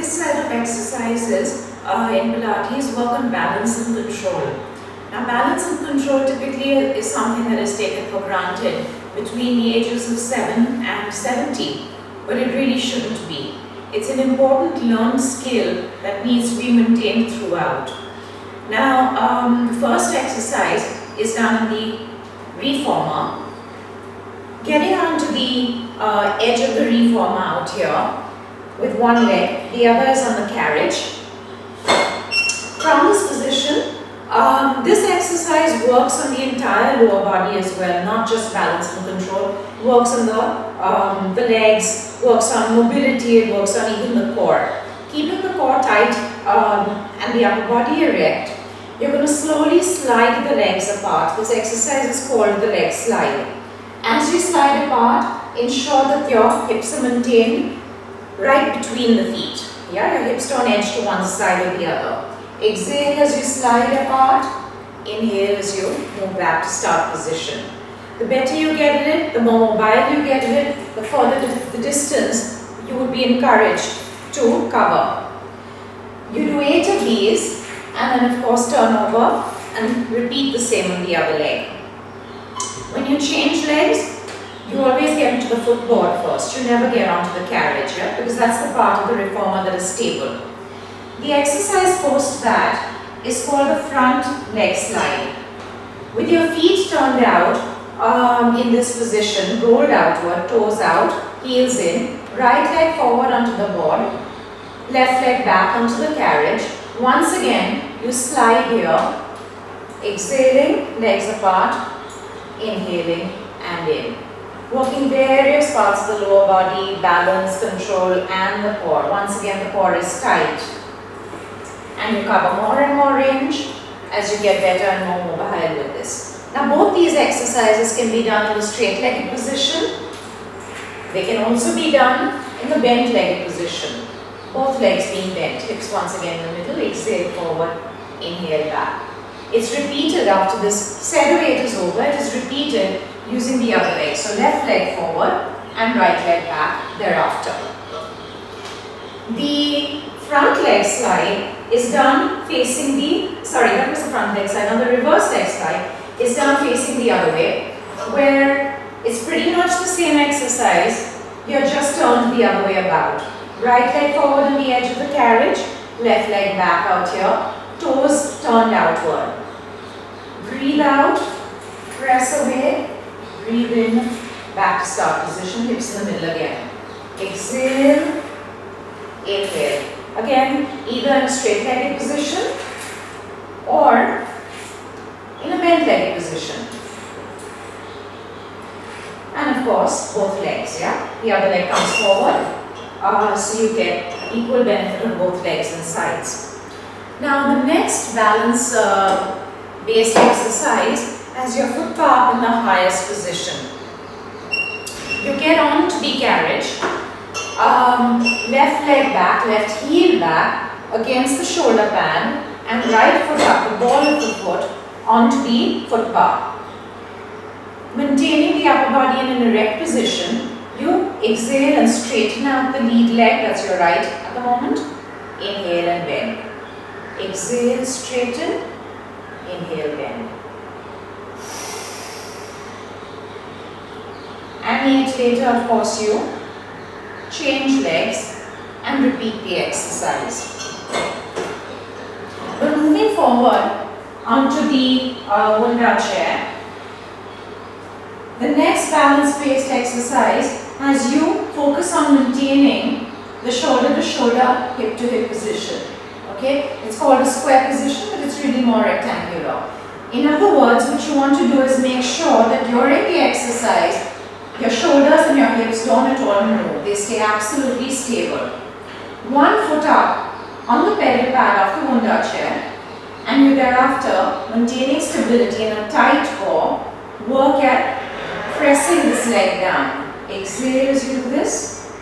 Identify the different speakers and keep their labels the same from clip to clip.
Speaker 1: This set of exercises in Pilates work on balance and control. Now, balance and control typically is something that is taken for granted between the ages of 7 and 70, but it really shouldn't be. It's an important learned skill that needs to be maintained throughout. Now, the first exercise is done in the reformer. Getting onto the edge of the reformer out here with one leg, the other is on the carriage. From this position, this exercise works on the entire lower body as well, not just balance and control. It works on the legs, works on mobility, it works on even the core. Keeping the core tight and the upper body erect, you're going to slowly slide the legs apart. This exercise is called the leg slide. As you slide apart, ensure that your hips are maintained right between the feet. Yeah, your hips don't edge to one side or the other. Exhale as you slide apart. Inhale as you move back to start position. The better you get at it, the more mobile you get at it, the further the distance you would be encouraged to cover. You do 8 of these and then of course turn over and repeat the same on the other leg. When you change legs, you always get into the footboard first. You never get onto the carriage, yeah? Because that's the part of the reformer that is stable. The exercise post that is called the front leg slide. With your feet turned out in this position, rolled outward, toes out, heels in, right leg forward onto the board, left leg back onto the carriage. Once again, you slide here, exhaling, legs apart, inhaling and in. Working various parts of the lower body, balance, control and the core. Once again, the core is tight. And you cover more and more range as you get better and more mobile with this. Now, both these exercises can be done in the straight-legged position. They can also be done in the bent-legged position. Both legs being bent, hips once again in the middle, exhale forward, inhale back. It's repeated after this set of 8 is over, it is repeated using the other leg. So left leg forward and right leg back thereafter. The front leg slide is done facing the, that was the front leg slide. Now the reverse leg slide is done facing the other way, where it's pretty much the same exercise, you're just turned the other way about. Right leg forward on the edge of the carriage, left leg back out here, toes turned outward. Breathe out, press away, breathe in, back to start position, hips in the middle again. Exhale, inhale. Again, either in a straight-legged position or in a bent-legged position. And of course, both legs, yeah? The other leg comes forward, so you get equal benefit of both legs and sides. Now, the next balance based exercise has your foot up in the highest position. You get onto the carriage, left leg back, left heel back against the shoulder pad and right foot up, the ball of the foot onto the foot bar. Maintaining the upper body in an erect position, you exhale and straighten out the lead leg, that's your right at the moment. Inhale and bend. Exhale, straighten. Inhale, bend. And 8 later, of course, you change legs and repeat the exercise. We're moving forward onto the Wunda chair. The next balance-based exercise has you focus on maintaining the shoulder-to-shoulder, hip-to-hip position. Okay, it's called a square position, but it's really more rectangular. In other words, what you want to do is make sure that during the exercise, your shoulders and your hips don't at all move. They stay absolutely stable. One foot up on the pedal pad of the Wunda chair, and you thereafter, maintaining stability in a tight core, work at pressing this leg down. Exhale as you do this,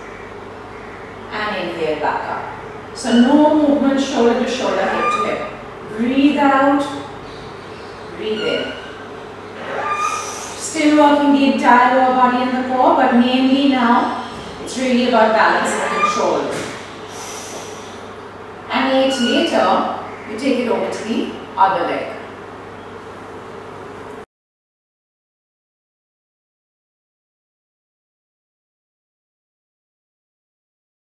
Speaker 1: and inhale back up. So no movement shoulder to shoulder, hip to hip. Breathe out, breathe in. Still working the entire lower body and the core, but mainly now it's really about balance and control. 1 8 later, you take it over to the other leg.